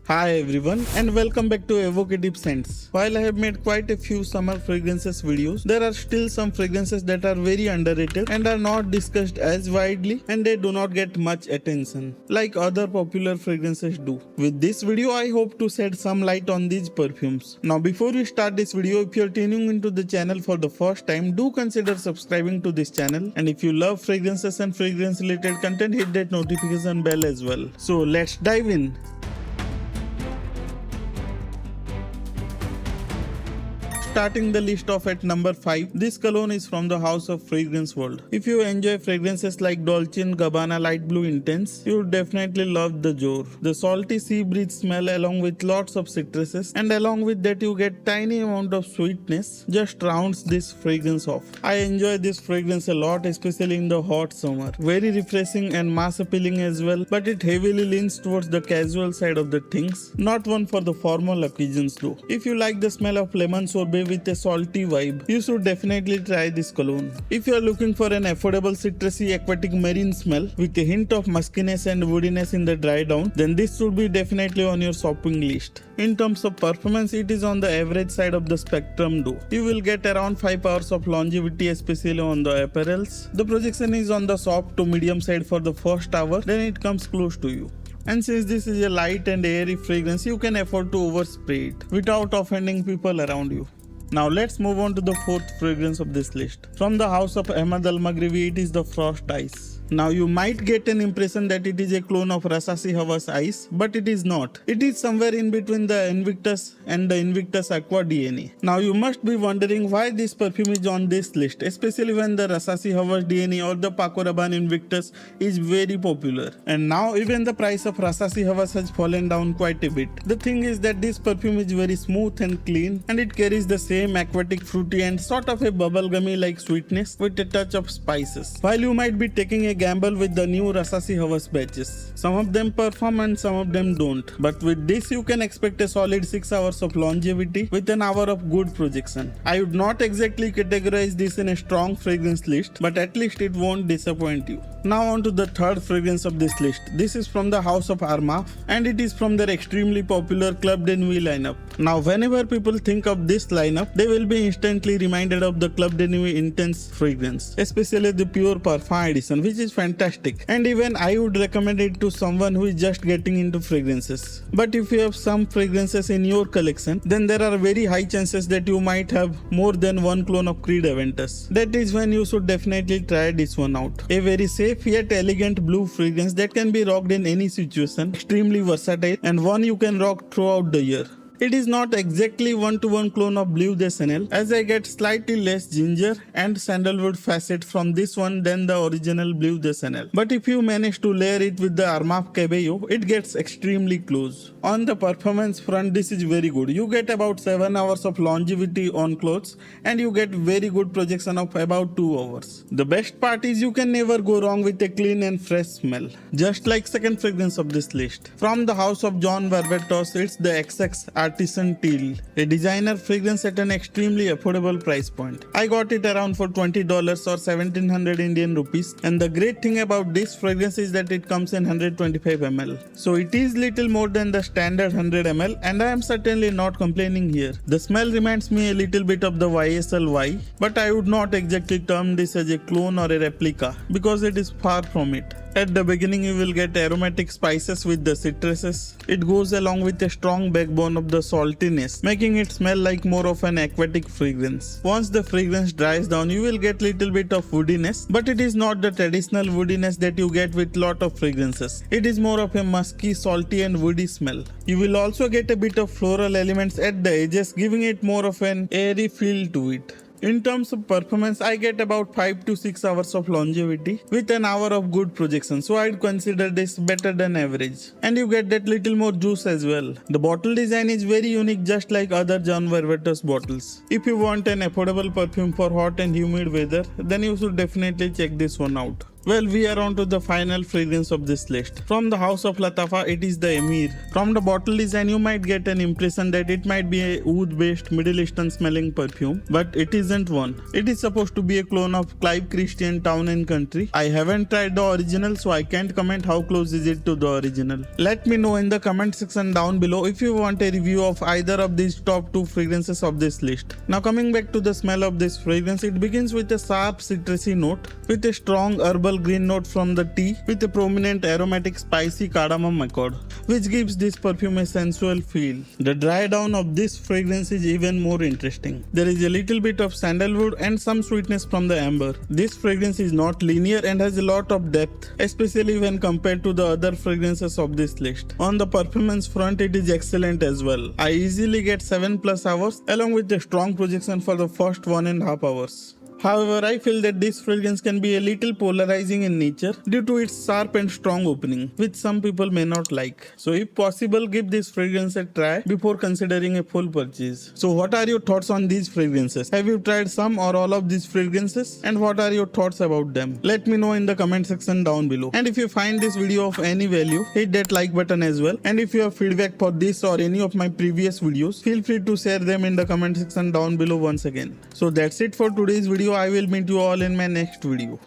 Hi everyone and welcome back to Evocative Scents. While I have made quite a few summer fragrances videos, there are still some fragrances that are very underrated and are not discussed as widely, and they do not get much attention like other popular fragrances do. With this video I hope to shed some light on these perfumes. Now before we start this video, if you are tuning into the channel for the first time, do consider subscribing to this channel, and if you love fragrances and fragrance related content, hit that notification bell as well. So let's dive in. Starting the list off at number 5, this cologne is from the house of Fragrance World. If you enjoy fragrances like Dolce & Gabbana Light Blue Intense, you would definitely love the Jour. The salty sea breeze smell along with lots of citruses, and along with that you get tiny amount of sweetness, just rounds this fragrance off. I enjoy this fragrance a lot, especially in the hot summer. Very refreshing and mass appealing as well, but it heavily leans towards the casual side of the things, not one for the formal occasions though. If you like the smell of lemon sorbet with a salty vibe, you should definitely try this cologne. If you are looking for an affordable citrusy aquatic marine smell with a hint of muskiness and woodiness in the dry down, then this should be definitely on your shopping list. In terms of performance, it is on the average side of the spectrum though. You will get around 5 hours of longevity, especially on the apparels. The projection is on the soft to medium side for the first hour, then it comes close to you. And since this is a light and airy fragrance, you can afford to overspray it without offending people around you. Now let's move on to the fourth fragrance of this list. From the house of Ahmad Al-Maghribi, it is the Frost Ice. Now you might get an impression that it is a clone of Rasasi Havas Ice, but it is not. It is somewhere in between the Invictus and the Invictus Aqua Deni. Now you must be wondering why this perfume is on this list, especially when the Rasasi Havas Deni or the Paco Rabanne Invictus is very popular. And now even the price of Rasasi Havas has fallen down quite a bit. The thing is that this perfume is very smooth and clean, and it carries the same aquatic, fruity and sort of a bubblegummy like sweetness with a touch of spices. While you might be taking a gamble with the new Rasasi Havas batches, some of them perform and some of them don't, but with this you can expect a solid 6 hours of longevity with an hour of good projection. I would not exactly categorize this in a strong fragrance list, but at least it won't disappoint you. Now on to the third fragrance of this list. This is from the house of Armaf, and it is from their extremely popular Club de Nuit lineup. Now whenever people think of this lineup, they will be instantly reminded of the Club de Nuit Intense fragrance, especially the Pure Parfum edition, which is fantastic, and even I would recommend it to someone who is just getting into fragrances. But if you have some fragrances in your collection, then there are very high chances that you might have more than one clone of Creed Aventus. That is when you should definitely try this one out. A very safe yet elegant blue fragrance that can be rocked in any situation, extremely versatile, and one you can rock throughout the year. It is not exactly one-to-one clone of Bleu de Chanel, as I get slightly less ginger and sandalwood facet from this one than the original Bleu de Chanel. But if you manage to layer it with the Armaf Cabello, it gets extremely close. On the performance front, this is very good. You get about 7 hours of longevity on clothes, and you get very good projection of about 2 hours. The best part is you can never go wrong with a clean and fresh smell. Just like second fragrance of this list. From the house of John Varvatos, it's the XX Artisan Teal, a designer fragrance at an extremely affordable price point. I got it around for $20 or 1700 Indian rupees, and the great thing about this fragrance is that it comes in 125 ml. So it is little more than the standard 100 ml, and I am certainly not complaining here. The smell reminds me a little bit of the YSL Y, but I would not exactly term this as a clone or a replica because it is far from it. At the beginning you will get aromatic spices with the citruses. It goes along with a strong backbone of the saltiness, making it smell like more of an aquatic fragrance. Once the fragrance dries down, you will get little bit of woodiness, but it is not the traditional woodiness that you get with lot of fragrances. It is more of a musky, salty and woody smell. You will also get a bit of floral elements at the edges, giving it more of an airy feel to it. In terms of performance, I get about 5 to 6 hours of longevity with an hour of good projection, so I'd consider this better than average. And you get that little more juice as well. The bottle design is very unique, just like other John Varvatos bottles. If you want an affordable perfume for hot and humid weather, then you should definitely check this one out. Well, we are on to the final fragrance of this list. From the house of Latafa, it is the Emir. From the bottle design, you might get an impression that it might be a oud-based Middle Eastern smelling perfume, but it isn't one. It is supposed to be a clone of Clive Christian Town and Country. I haven't tried the original, so I can't comment how close is it to the original. Let me know in the comment section down below if you want a review of either of these top 2 fragrances of this list. Now coming back to the smell of this fragrance, it begins with a sharp citrusy note, with a strong herbal green note from the tea, with a prominent aromatic spicy cardamom accord, which gives this perfume a sensual feel. The dry down of this fragrance is even more interesting. There is a little bit of sandalwood and some sweetness from the amber. This fragrance is not linear and has a lot of depth, especially when compared to the other fragrances of this list. On the performance front, it is excellent as well. I easily get 7+ hours along with a strong projection for the first 1.5 hours. However, I feel that this fragrance can be a little polarizing in nature due to its sharp and strong opening, which some people may not like. So if possible, give this fragrance a try before considering a full purchase. So what are your thoughts on these fragrances? Have you tried some or all of these fragrances? And what are your thoughts about them? Let me know in the comment section down below. And if you find this video of any value, hit that like button as well. And if you have feedback for this or any of my previous videos, feel free to share them in the comment section down below once again. So that's it for today's video. I will meet you all in my next video.